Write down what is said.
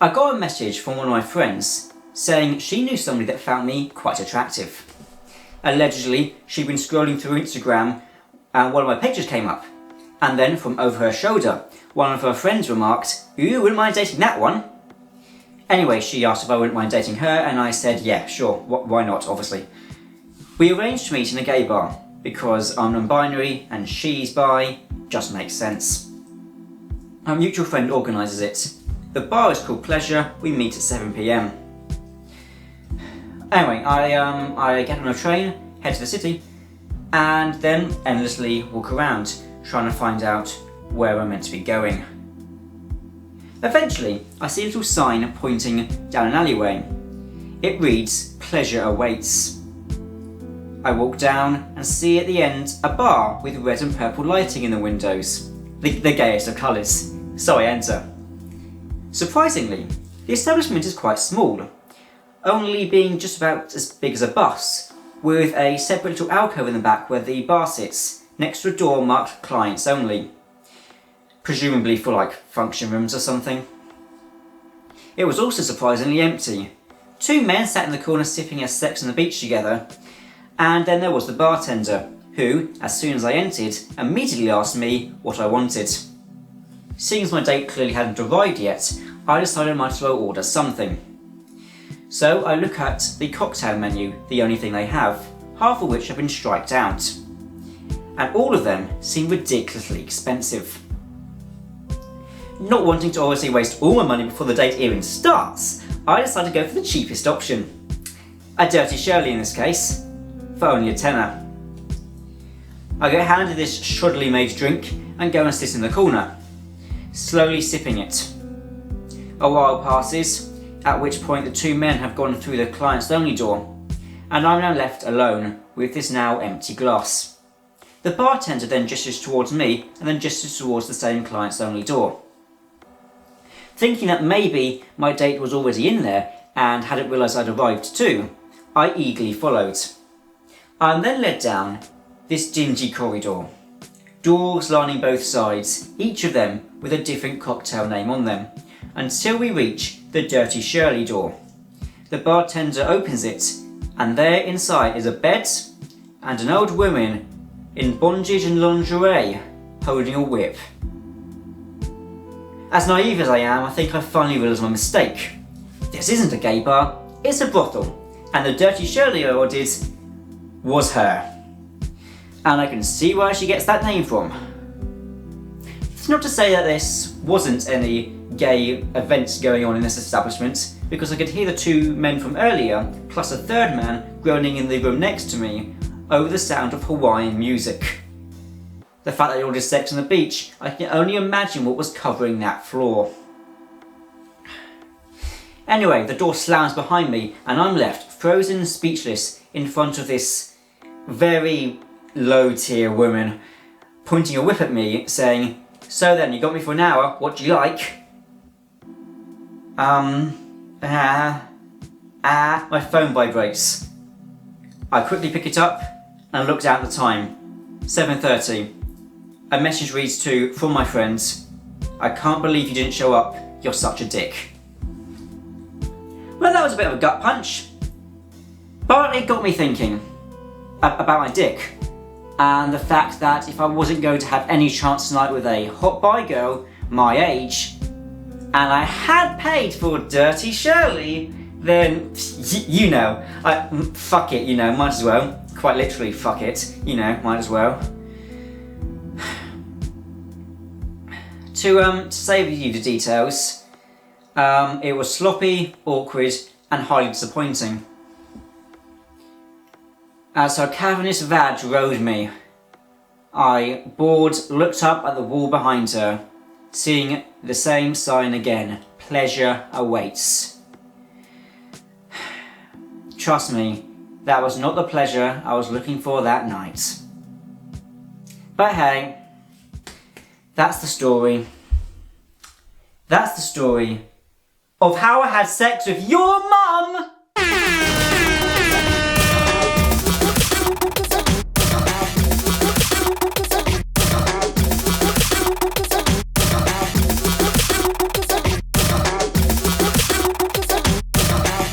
I got a message from one of my friends saying she knew somebody that found me quite attractive. Allegedly, she'd been scrolling through Instagram and one of my pictures came up. And then from over her shoulder, one of her friends remarked, "You wouldn't mind dating that one?" Anyway, she asked if I wouldn't mind dating her and I said, yeah, sure, why not, obviously. We arranged to meet in a gay bar because I'm non-binary and she's bi, just makes sense. Our mutual friend organises it. The bar is called Pleasure, we meet at 7 PM. Anyway, I get on a train, head to the city, and then endlessly walk around, trying to find out where I'm meant to be going. Eventually, I see a little sign pointing down an alleyway. It reads, "Pleasure awaits." I walk down and see at the end a bar with red and purple lighting in the windows. The gayest of colours. So I enter. Surprisingly, the establishment is quite small, only being just about as big as a bus, with a separate little alcove in the back where the bar sits, next to a door marked clients only. Presumably for like function rooms or something. It was also surprisingly empty. 2 men sat in the corner sipping a Sex on the Beach together, and then there was the bartender, who, as soon as I entered, immediately asked me what I wanted. Seeing as my date clearly hadn't arrived yet, I decided I might as well order something. So I look at the cocktail menu, the only thing they have, half of which have been striked out. And all of them seem ridiculously expensive. Not wanting to obviously waste all my money before the date even starts, I decided to go for the cheapest option. A Dirty Shirley in this case, for only a tenner. I get handed this shoddily made drink and go and sit in the corner, slowly sipping it. A while passes, at which point the 2 men have gone through the clients only door, and I'm now left alone with this now empty glass. The bartender then gestures towards me and then gestures towards the same clients only door. Thinking that maybe my date was already in there and hadn't realised I'd arrived too, I eagerly followed. I'm then led down this dingy corridor. Doors lining both sides, each of them with a different cocktail name on them, until we reach the Dirty Shirley door. The bartender opens it, and there inside is a bed and an old woman in bondage and lingerie holding a whip. As naive as I am, I think I finally realised my mistake. This isn't a gay bar, it's a brothel, and the Dirty Shirley I ordered was her. And I can see where she gets that name from. It's not to say that this wasn't any gay events going on in this establishment, because I could hear the 2 men from earlier, plus a 3rd man, groaning in the room next to me, over the sound of Hawaiian music. The fact that I ordered Sex on the Beach, I can only imagine what was covering that floor. Anyway, the door slams behind me and I'm left frozen and speechless in front of this very low tier woman pointing a whip at me saying, "So then, you got me for an hour, what do you like?" My phone vibrates. I quickly pick it up and look down at the time. 7:30. A message reads to, from my friends, "I can't believe you didn't show up, you're such a dick." Well, that was a bit of a gut punch, but it got me thinking about my dick, and the fact that if I wasn't going to have any chance tonight with a hot bi girl my age, and I had paid for Dirty Shirley, then, fuck it, might as well. Quite literally, fuck it, might as well. To save you the details, it was sloppy, awkward, and highly disappointing. As her cavernous vag rode me, I, bored, looked up at the wall behind her, seeing the same sign again, "Pleasure awaits." Trust me, that was not the pleasure I was looking for that night. But hey, that's the story. That's the story of how I had sex with your mum!